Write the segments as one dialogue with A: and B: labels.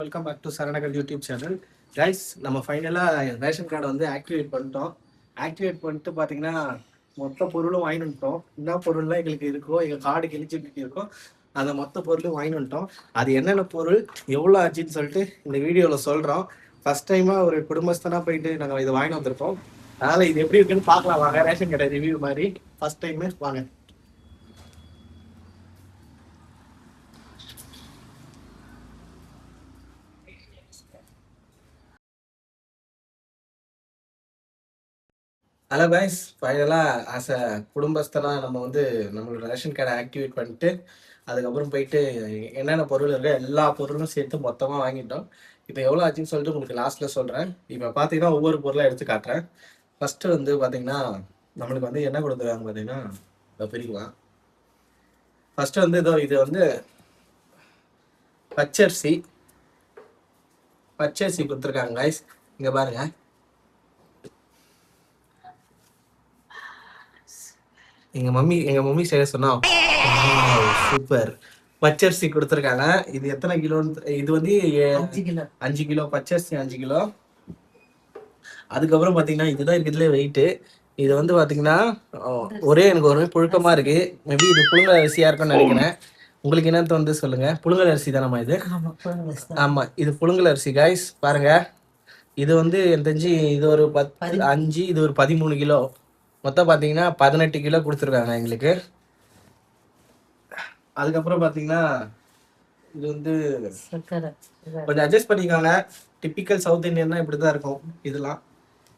A: Welcome back to சரணகர் YouTube channel. Guys, நம்ம ஃபைனலாக ரேஷன் கார்டை வந்து ஆக்டிவேட் பண்ணிட்டோம். ஆக்டிவேட் பண்ணிட்டு பார்த்தீங்கன்னா மொத்த பொருளும் வாங்கி வந்துட்டோம். என்ன பொருள்லாம் எங்களுக்கு இருக்கோ, எங்கள் கார்டுக்கு எலிஜிபிலிட்டி இருக்கோ அந்த மொத்த பொருளும் வாங்கி வந்துட்டோம். அது என்னென்ன பொருள் எவ்வளோ ஆச்சுன்னு சொல்லிட்டு இந்த வீடியோவில் சொல்கிறோம். ஃபர்ஸ்ட் டைமாக ஒரு குடும்பஸ்தனாக போயிட்டு நாங்கள் இதை வாங்கி வந்திருக்கோம். அதனால் இது எப்படி இருக்குன்னு பார்க்கலாம் வாங்க. ரேஷன் கடை ரிவ்யூ மாதிரி ஃபர்ஸ்ட் டைமு வாங்க. ஹலோ கைஸ், ஃபைனலாக ஆஸ் அ குடும்பஸ்தனாக நம்ம வந்து நம்மளோட ரேஷன் கார்டை ஆக்டிவேட் பண்ணிட்டு அதுக்கப்புறம் போயிட்டு என்னென்ன பொருள் இருக்கோ எல்லா பொருளும் சேர்த்து மொத்தமாக வாங்கிட்டோம். இப்போ எவ்வளோ ஆச்சுன்னு சொல்லிட்டு உங்களுக்கு லாஸ்ட்டில் சொல்கிறேன். இப்போ பார்த்தீங்கன்னா ஒவ்வொரு பொருளாக எடுத்து காட்டுறேன். ஃபஸ்ட்டு வந்து பார்த்தீங்கன்னா நம்மளுக்கு வந்து என்ன கொடுத்துருக்காங்க பார்த்தீங்கன்னா இதை பிரிக்கலாம். ஃபஸ்ட்டு வந்து இது வந்து பச்சரிசி கொடுத்துருக்காங்க கைஸ். இங்கே பாருங்கள், எங்க மம்மி செய்ய சொன்னா சூப்பர் பச்சரிசி கொடுத்துருக்காங்க. இது எத்தனை கிலோன்னு, இது வந்து 5 கிலோ பச்சரிசி, 5 கிலோ. அதுக்கப்புறம் பாத்தீங்கன்னா இதுதான் இருக்கிறதுல வெயிட்டு. இது வந்து பாத்தீங்கன்னா எனக்கு ஒரு புழுக்கமா இருக்கு. மேபி இது புழுங்கல் அரிசியா இருக்கும்னு நினைக்கிறேன். உங்களுக்கு என்னன்னு வந்து சொல்லுங்க. புழுங்கல் அரிசி தானம்மா இது? ஆமா, இது புழுங்கல் அரிசி கைஸ். பாருங்க, இது வந்து எனக்கு தெரிஞ்சு இது ஒரு 5, இது ஒரு 13 கிலோ. மொத்தம் பார்த்தீங்கன்னா 18 கிலோ கொடுத்துருக்காங்க எங்களுக்கு. அதுக்கப்புறம் பார்த்தீங்கன்னா இது வந்து கொஞ்சம் அட்ஜஸ்ட் பண்ணிக்கோங்க. டிப்பிக்கல் சவுத் இந்தியன்னா இப்படி தான் இருக்கும் இதெல்லாம்.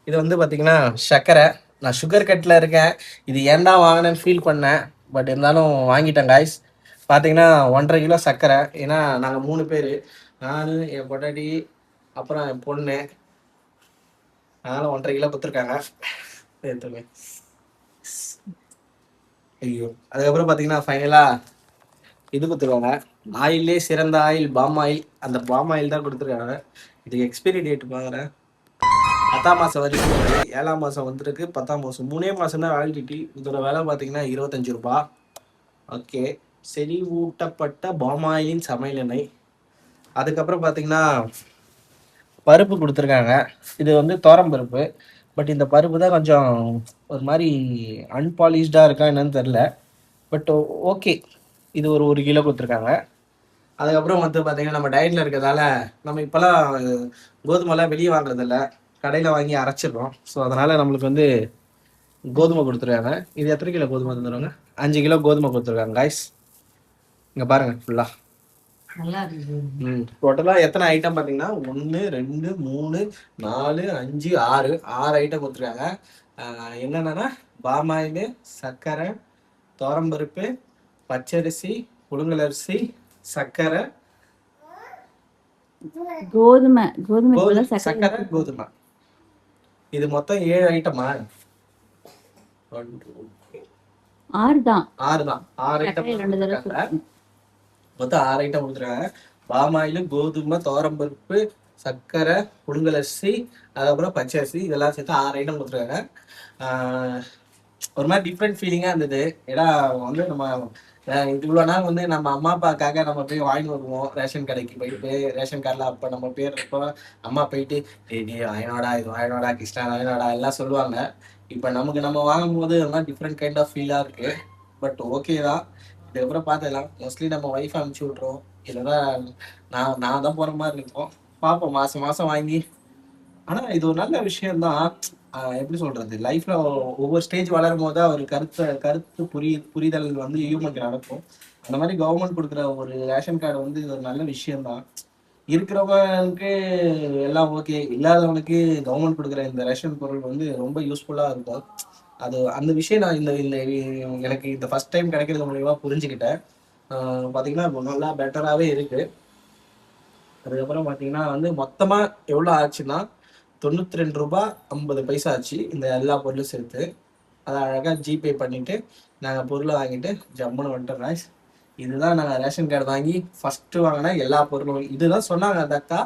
A: இது வந்து பார்த்தீங்கன்னா சர்க்கரை. நான் சுகர் கட்டில் இருக்கேன். இது ஏன்டா வாங்கினேன்னு ஃபீல் பண்ணேன், பட் இருந்தாலும் வாங்கிட்டேன் காய்ஸ். பார்த்தீங்கன்னா 1.5 கிலோ சர்க்கரை. ஏன்னா நாங்கள் 3 பேர், நான் என் பொட்டாட்டி அப்புறம் என் பொண்ணு. அதனால் 1.5 கிலோ கொடுத்துருக்காங்க. எடுத்துங்க. ஐயோ, அதுக்கப்புறம் பார்த்தீங்கன்னா ஃபைனலாக இது கொடுத்துருவாங்க. ஆயிலே சிறந்த ஆயில் பாம் ஆயில். அந்த பாம் ஆயில் தான் கொடுத்துருக்காங்க. இதுக்கு எக்ஸ்பைரி டேட் பார்க்குறேன். 10ஆம் மாதம் வரைக்கும், 7ஆம் மாதம் வந்துருக்கு, 10ஆம் மாதம் 3 மாதம் தான் வேலிடிட்டி. இதோட விலை பார்த்தீங்கன்னா 25 ரூபா. ஓகே, செறிவூட்டப்பட்ட பாம் ஆயிலின் சமையல் எண்ணெய். அதுக்கப்புறம் பார்த்தீங்கன்னா பருப்பு கொடுத்துருக்காங்க. இது வந்து பருப்பு. பட் இந்த பருப்பு தான் கொஞ்சம் ஒரு மாதிரி அன்பாலிஷ்டாக இருக்கா என்னன்னு தெரில. பட் ஓகே, இது ஒரு கிலோ கொடுத்துருக்காங்க. அதுக்கப்புறம் வந்து பார்த்தீங்கன்னா நம்ம டயட்டில் இருக்கிறதால நம்ம இப்போலாம் கோதுமைலாம் வெளியே வாங்குறதில்ல, கடையில் வாங்கி அரைச்சிடுறோம். ஸோ அதனால் நம்மளுக்கு வந்து கோதுமை கொடுத்துருக்காங்க. இது எத்தனை கிலோ கோதுமை தந்துடுவாங்க? 5 கிலோ கோதுமை கொடுத்துருக்காங்க காய்ஸ். இங்கே பாருங்கள் ஃபுல்லாக. டோட்டலாக எத்தனை ஐட்டம் பார்த்தீங்கன்னா 1 2 3 4 5 6 ஐட்டம் கொடுத்துருக்காங்க. என்னென்னா பாமாயில், சர்க்கரை, பருப்பு, பச்சரிசி, புழுங்கல் அரிசி, சர்க்கரை, கோதுமை, சர்க்கரை, கோதுமை. இது மொத்தம் 7 ஐட்டமா? 6 தான். 6 ஐட்டம் மொத்தம் 6 ஐட்டம் கொடுத்துருக்காங்க. பாமாயில், கோதுமை, பருப்பு, சர்க்கரை, புழுங்கல் அரிசி, அதுக்கப்புறம் பச்சரிசி, இதெல்லாம் சேர்த்து 6 ஐட்டம் கொடுத்துருக்காங்க. ஒரு மாதிரி டிஃப்ரெண்ட் ஃபீலிங்காக இருந்தது. ஏன்னா வந்து நம்ம இவ்வளோ நாள் வந்து நம்ம அம்மா அப்பாக்காக நம்ம போய் வாங்கி வருவோம் ரேஷன் கடைக்கு போயிட்டு. ரேஷன் கார்டில் அப்போ நம்ம பேர் இருப்போ அம்மா போயிட்டு வாங்கினோடா, இது வாங்கினோடா, கிருஷ்ணா வாங்கினோடா எல்லாம் சொல்லுவாங்க. இப்போ நம்ம வாங்கும் போது ஒரு மாதிரி டிஃப்ரெண்ட் கைண்ட் ஆஃப் ஃபீலாக இருக்குது. பட் ஓகே தான், இதுக்கப்புறம் பார்த்துக்கலாம். மோஸ்ட்லி நம்ம ஒய்ஃப் அனுப்பிச்சி விட்ருவோம். இல்லைதான் நான் தான் போகிற மாதிரி இருக்கும். பார்ப்போம், மாதம் வாங்கி. ஆனால் இது ஒரு நல்ல விஷயம்தான். எப்படி சொல்கிறது, லைஃப்பில் ஒவ்வொரு ஸ்டேஜ் வளரும் போது தான் ஒரு கருத்து புரிதல் வந்து ஹியூமனுக்கு நடக்கும். அந்த மாதிரி கவர்மெண்ட் கொடுக்குற ஒரு ரேஷன் கார்டு வந்து இது ஒரு நல்ல விஷயம்தான். இருக்கிறவங்களுக்கு எல்லாம் ஓகே, இல்லாதவங்களுக்கு கவர்மெண்ட் கொடுக்குற இந்த ரேஷன் பொருள் வந்து ரொம்ப யூஸ்ஃபுல்லாக இருக்கும். அது அந்த விஷயம் நான் இந்த எனக்கு இந்த ஃபர்ஸ்ட் டைம் கிடைக்கிறது மூலியமாக புரிஞ்சுக்கிட்டேன். பார்த்தீங்கன்னா நல்லா பெட்டராகவே இருக்குது. அதுக்கப்புறம் பார்த்தீங்கன்னா வந்து மொத்தமாக எவ்வளோ ஆச்சுன்னா 92 ரூபா 50 பைசா ஆச்சு இந்த எல்லா பொருளும் சேர்த்து. அதை அழகாக ஜிபே பண்ணிவிட்டு நாங்கள் பொருளை வாங்கிட்டு ஜம்முன்னு வந்துட்டோம். இதுதான் நாங்கள் ரேஷன் கார்டு வாங்கி ஃபஸ்ட்டு வாங்கினா எல்லா பொருளும் இதுதான் சொன்னாங்க. அந்த அக்கா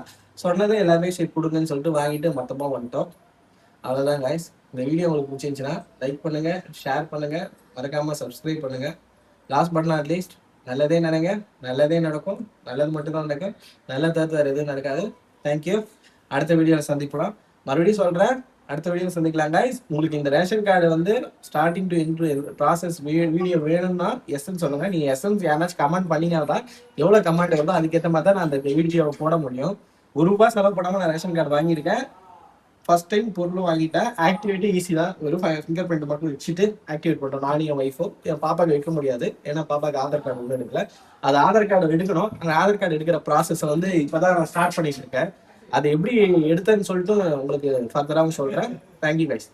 A: சொன்னதை எல்லாமே சரி கொடுங்கன்னு சொல்லிட்டு வாங்கிட்டு மொத்தமாக வந்துட்டோம். அவ்வளோதான் காய்ஸ். இந்த வீடியோ உங்களுக்கு பிடிச்சிருந்துச்சுன்னா லைக் பண்ணுங்கள், ஷேர் பண்ணுங்கள், மறக்காமல் சப்ஸ்கிரைப் பண்ணுங்கள். லாஸ்ட் பட் நாட் லீஸ்ட் நல்லதே நினைங்க, நல்லதே நடக்கும், நல்லது மட்டும்தான் நடக்கும், நல்ல தவிர்த்து வேறு எதுவும் நடக்காது. தேங்க்யூ. அடுத்த வீடியோவில் சந்திக்கலாம். மறுபடியும் சொல்கிறேன், அடுத்த வீடியோ சந்திக்கலாம் கைஸ். உங்களுக்கு இந்த ரேஷன் கார்டு வந்து starting to end process video வேணும்னா எஸ்ன்னு சொல்லுங்கள். நீங்கள் எஸ்என்ஸ் யாராச்சும் கமெண்ட் பண்ணிங்கன்னா தான் எவ்வளோ கமெண்ட் வருதோ அதுக்கேற்ற மாதிரி தான் நான் அந்த வீடியோவை போட முடியும். ₹1 செலவு பண்ணாமல் நான் ரேஷன் கார்டு வாங்கியிருக்கேன். ஃபர்ஸ்ட் டைம் பொருளும் வாங்கிட்டேன். ஆக்டிவேட்டே ஈஸி தான். வெறும் ஃபிங்கர் பிரிண்ட் மட்டும் வச்சுட்டு ஆக்டிவேட் பண்ணுறோம். நானும் என் ஒய்ஃபும். என் பாப்பாவுக்கு வைக்க முடியாது, ஏன்னா பாப்பாவுக்கு ஆதார் கார்டு ஒன்றும் எடுக்கல. அது ஆதார் கார்டு எடுக்கணும். அந்த ஆதார் கார்டு எடுக்கிற ப்ராசஸை வந்து இப்போ தான் நான் ஸ்டார்ட் பண்ணிட்டு இருக்கேன். அது எப்படி எடுத்தேன்னு சொல்லிட்டு உங்களுக்கு ஃபர்தராகவும் சொல்கிறேன். Thank you guys.